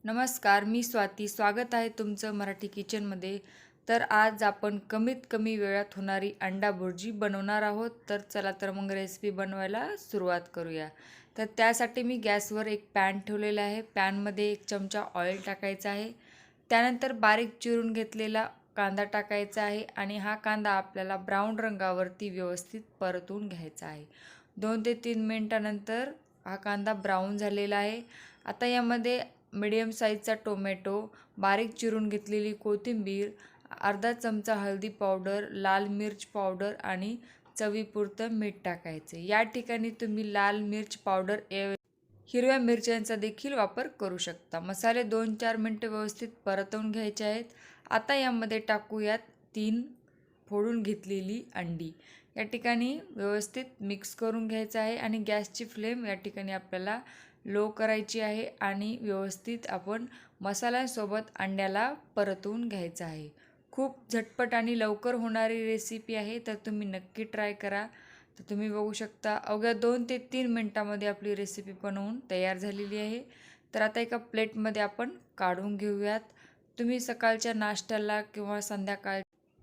नमस्कार, मी स्वाती. स्वागत आहे तुमचं मराठी किचनमध्ये. तर आज आपण कमीत कमी वेळात होणारी अंडा भुर्जी बनवणार आहोत. तर चला तर मग रेसिपी बनवायला सुरुवात करूया. तर त्यासाठी मी गॅसवर एक पॅन ठेवलेला आहे. पॅनमध्ये 1 चमचा ऑइल टाकायचा आहे. त्यानंतर बारीक चिरून घेतलेला कांदा टाकायचा आहे आणि हा कांदा आपल्याला ब्राऊन रंगावरती व्यवस्थित परतून घ्यायचा आहे. 2 ते 3 मिनिटानंतर हा कांदा ब्राऊन झालेला आहे. आता यामध्ये मीडियम साईजचा टोमॅटो, बारीक चिरून घेतलेली कोथिंबीर, अर्धा चमचा हळदी पावडर, लाल मिर्च पावडर आणि चवीपुरतं मीठ टाकायचे. या ठिकाणी तुम्ही लाल मिर्च पावडर हिरव्या मिरच्यांचा देखील वापर करू शकता. मसाले 2-4 मिनटं व्यवस्थित परतवून घ्यायचे आहेत. आता यामध्ये टाकूयात 3 फोडून घेतलेली अंडी. या ठिकाणी व्यवस्थित मिक्स करून घ्यायचं आहे आणि गॅसची फ्लेम या ठिकाणी आपल्याला लो करायची आहे आणि व्यवस्थित आपण मसाल्यांसोबत अंड्याला परतवून घ्यायचं आहे. खूप झटपट आणि लवकर होणारी रेसिपी आहे, तर तुम्ही नक्की ट्राय करा. तर तुम्ही बघू शकता अवघ्या 2 ते 3 मिनटामध्ये आपली रेसिपी बनवून तयार झालेली आहे. तर आता एका प्लेटमध्ये आपण काढून घेऊयात. तुम्ही सकाळच्या नाश्त्याला किंवा संध्याकाळ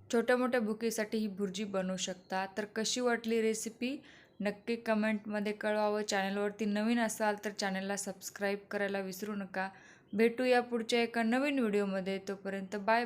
छोट्या-मोठ्या भुकेसाठी ही भुर्जी बनवू शकता. तर कशी वाटली रेसिपी नक्की कमेंटमध्ये कळवावं. चॅनलवरती नवीन असाल तर चॅनलला सबस्क्राईब करायला विसरू नका. भेटूया पुढच्या एका नवीन व्हिडिओमध्ये. तोपर्यंत बाय बाय.